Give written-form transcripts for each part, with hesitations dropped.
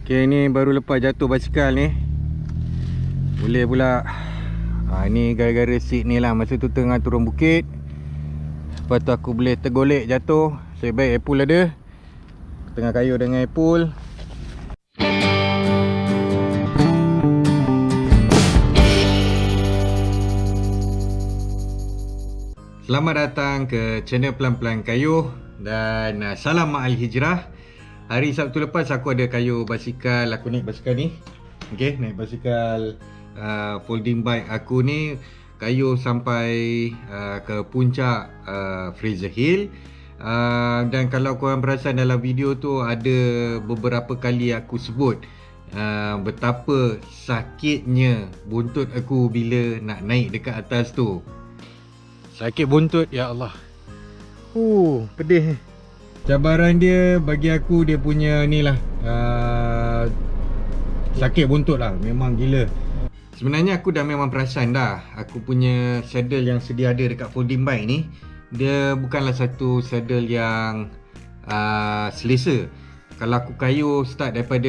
Okay, ni baru lepas jatuh basikal ni. Boleh pula. Ni gara-gara seat ni lah. Masa tu tengah turun bukit. Lepas tu aku boleh tergolek jatuh. Saya baik Apple ada. Tengah kayuh dengan Apple. Selamat datang ke channel Pelan-Pelan Kayuh. Dan salam ma'al hijrah. Hari Sabtu lepas aku ada kayuh basikal. Aku naik basikal ni. Okay, naik basikal folding bike aku ni. Kayuh sampai ke puncak Fraser Hill. Dan kalau korang perasan dalam video tu, ada beberapa kali aku sebut betapa sakitnya buntut aku bila nak naik dekat atas tu. Sakit buntut, ya Allah. Pedih. Cabaran dia bagi aku, dia punya ni lah, sakit buntut lah. Memang gila. Sebenarnya aku dah memang perasan dah. Aku punya saddle yang sedia ada dekat folding bike ni, dia bukanlah satu saddle yang selesa. Kalau aku kayuh start daripada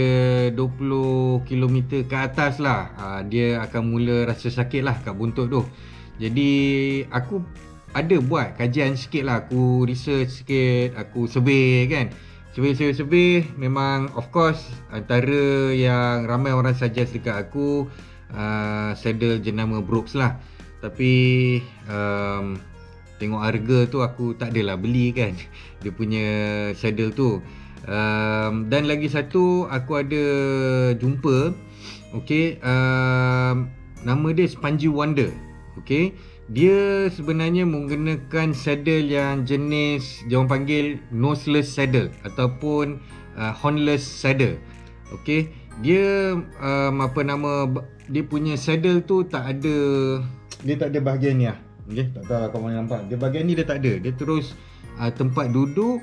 20 km ke atas lah, dia akan mula rasa sakit lah kat buntut tu. Jadi aku ada buat kajian sikit lah. Aku research sikit, aku survey kan. Survey. Memang of course antara yang ramai orang suggest dekat aku, saddle jenama Brooks lah. Tapi tengok harga tu aku tak adalah beli kan dia punya saddle tu. Dan lagi satu aku ada jumpa, okay, nama dia Spongy Wonder. Okay, dia sebenarnya menggunakan saddle yang jenis dia orang panggil noseless saddle ataupun hornless saddle. Okay, dia dia punya saddle tu tak ada bahagian ni lah. Okay, tak tahu lah korang nampak. Dia bahagian ni dia tak ada. Dia terus tempat duduk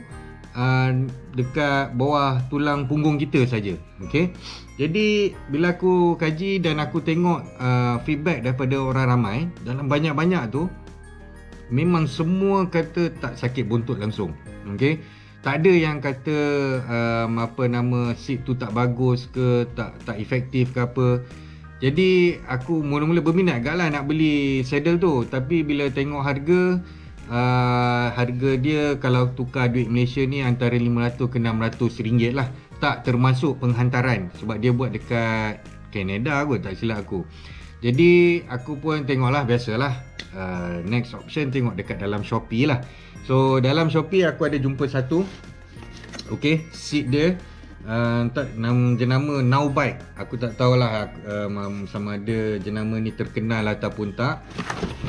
dekat bawah tulang punggung kita saja. Okay, jadi bila aku kaji dan aku tengok feedback daripada orang ramai, dalam banyak-banyak tu memang semua kata tak sakit buntut langsung. Okay, tak ada yang kata seat tu tak bagus ke, tak efektif ke apa. Jadi aku mula-mula berminat agak lah nak beli saddle tu. Tapi bila tengok harga dia kalau tukar duit Malaysia ni antara 500 ke 600 ringgit lah. Tak termasuk penghantaran, sebab dia buat dekat Canada kot, tak silap aku. Jadi aku pun tengok lah, biasalah, next option tengok dekat dalam Shopee lah. So dalam Shopee aku ada jumpa satu, okay, seat dia jenama Now Bike. Aku tak tahulah sama ada jenama ni terkenal ataupun tak.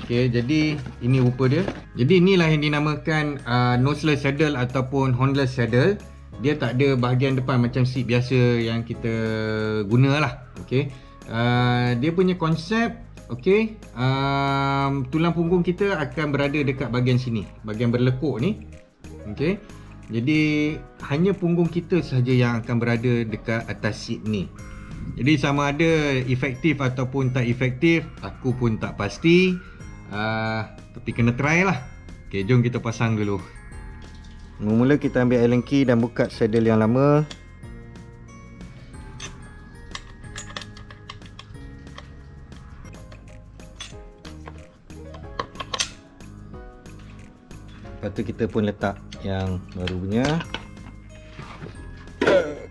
Okay, jadi ini rupa dia. Jadi inilah yang dinamakan noseless saddle ataupun hornless saddle. Dia tak ada bahagian depan macam seat biasa yang kita guna lah. Okay, dia punya konsep, okay, tulang punggung kita akan berada dekat bahagian sini, bahagian berlekuk ni. Okay, jadi hanya punggung kita sahaja yang akan berada dekat atas seat ni. Jadi sama ada efektif ataupun tak efektif, aku pun tak pasti. Tapi kena try lah. Okay, jom kita pasang dulu. Mula-mula kita ambil Allen key dan buka saddle yang lama. Lepas tu kita pun letak yang baru punya.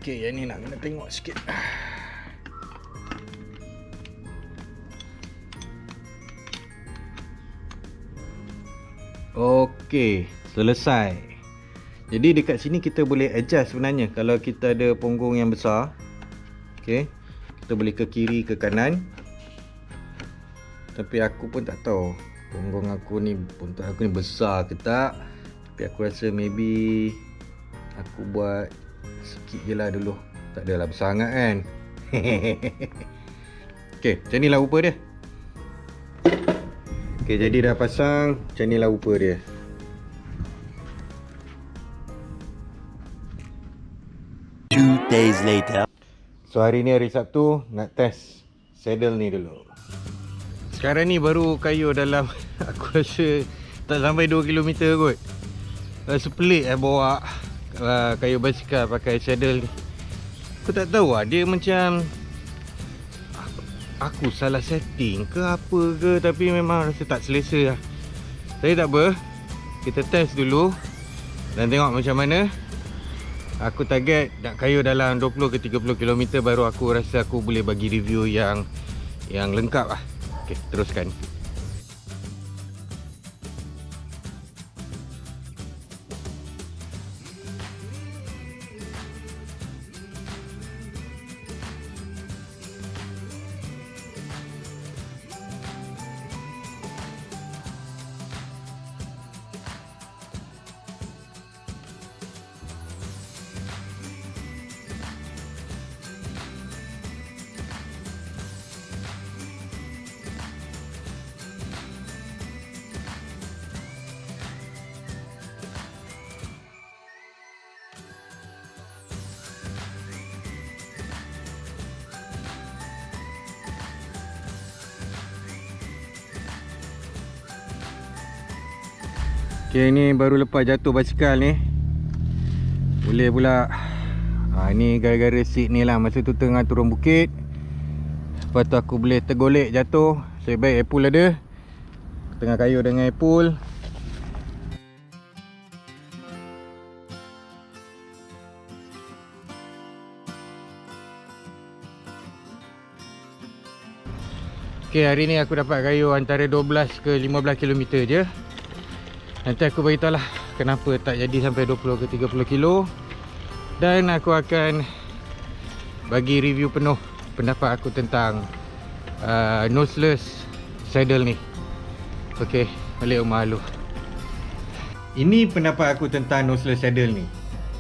Okay, yang ni nak kena tengok sikit. Okay, selesai. Jadi dekat sini kita boleh adjust sebenarnya. Kalau kita ada punggung yang besar, okay, kita boleh ke kiri, ke kanan. Tapi aku pun tak tahu punggung aku ni, buntut aku ni besar ke tak. Tapi aku rasa maybe aku buat sikit je lah dulu. Tak adalah besar sangat kan. Okay, macam ni lah rupa dia. Okay, jadi dah pasang. Macam ni lah rupa dia. Days later. So hari ni hari Sabtu, nak test saddle ni dulu. Sekarang ni baru kayuh dalam aku rasa tak sampai 2 km kot. Rasa pelik bawa kayuh basikal pakai saddle ni. Aku tak tahu lah, dia macam aku salah setting ke apa ke, tapi memang rasa tak selesa lah. Tapi tak apa, kita test dulu dan tengok macam mana. Aku target nak kayuh dalam 20 ke 30 km baru aku rasa aku boleh bagi review yang lengkap lah. Okay, teruskan. Okay, ni baru lepas jatuh basikal ni. Boleh pula. Ni gara-gara seat ni lah. Masa tu tengah turun bukit, lepas tu aku boleh tergolek jatuh. Saya baik Apple ada. Tengah kayuh dengan Apple. Okay, hari ni aku dapat kayuh antara 12 ke 15 km je. Nanti aku beritahu lah kenapa tak jadi sampai 20 ke 30 kilo. Dan aku akan bagi review penuh pendapat aku tentang noseless saddle ni. Ok, balik rumah dulu. Ini pendapat aku tentang noseless saddle ni.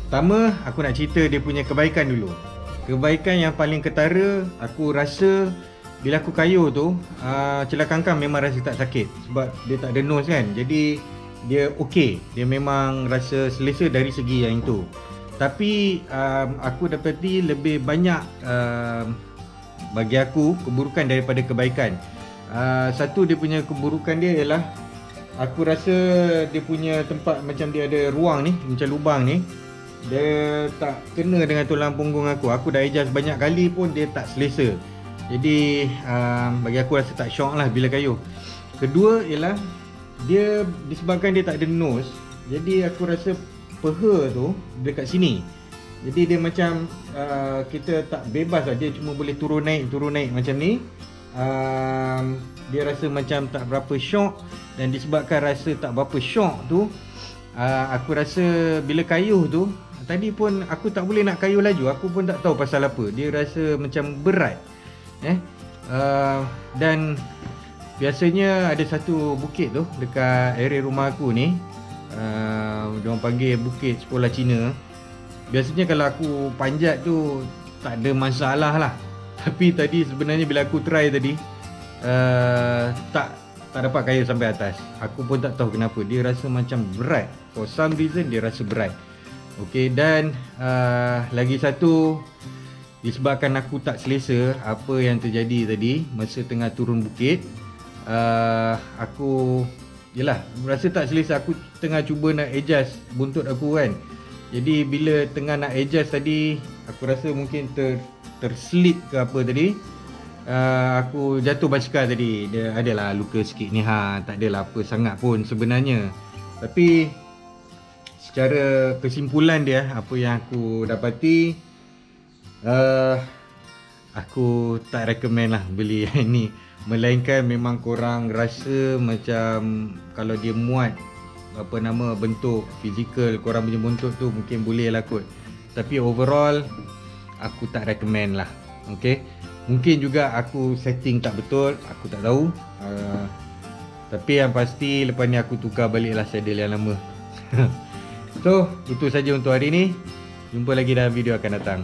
Pertama, aku nak cerita dia punya kebaikan dulu. Kebaikan yang paling ketara, aku rasa bila aku kayuh tu, celah kangkang memang rasa tak sakit. Sebab dia tak ada nose kan. Jadi dia okey, dia memang rasa selesa dari segi yang itu. Tapi aku dapati lebih banyak bagi aku keburukan daripada kebaikan. Satu dia punya keburukan dia ialah aku rasa dia punya tempat macam dia ada ruang ni, macam lubang ni, dia tak kena dengan tulang punggung aku. Aku dah adjust banyak kali pun dia tak selesa. Jadi bagi aku rasa tak syok lah bila kayuh. Kedua ialah dia disebabkan dia tak ada nose, jadi aku rasa peha tu dekat sini. Jadi dia macam kita tak bebas lah, dia cuma boleh turun naik macam ni. Dia rasa macam tak berapa syok. Dan disebabkan rasa tak berapa syok tu, aku rasa bila kayuh tu, tadi pun aku tak boleh nak kayuh laju. Aku pun tak tahu pasal apa, dia rasa macam berat. Dan biasanya ada satu bukit tu dekat area rumah aku ni, diorang panggil Bukit Sekolah Cina. Biasanya kalau aku panjat tu tak ada masalah lah. Tapi tadi sebenarnya bila aku try tadi, tak dapat kayuh sampai atas. Aku pun tak tahu kenapa, dia rasa macam berat. For some reason dia rasa berat. Okay, dan lagi satu, disebabkan aku tak selesa apa yang terjadi tadi masa tengah turun bukit. Aku rasa tak selesa. Aku tengah cuba nak adjust buntut aku kan. Jadi bila tengah nak adjust tadi, aku rasa mungkin terslip ke apa tadi, aku jatuh basikal tadi. Dia adalah luka sikit ni, tak adalah apa sangat pun sebenarnya. Tapi secara kesimpulan dia, apa yang aku dapati, aku tak recommend lah beli yang ni. Melainkan memang korang rasa macam kalau dia muat bentuk fizikal korang punya buntut tu, mungkin boleh lah kot. Tapi overall aku tak recommend lah. Okay, mungkin juga aku setting tak betul, aku tak tahu. Tapi yang pasti lepas ni aku tukar balik lah saddle yang lama. So itu saja untuk hari ni. Jumpa lagi dalam video akan datang.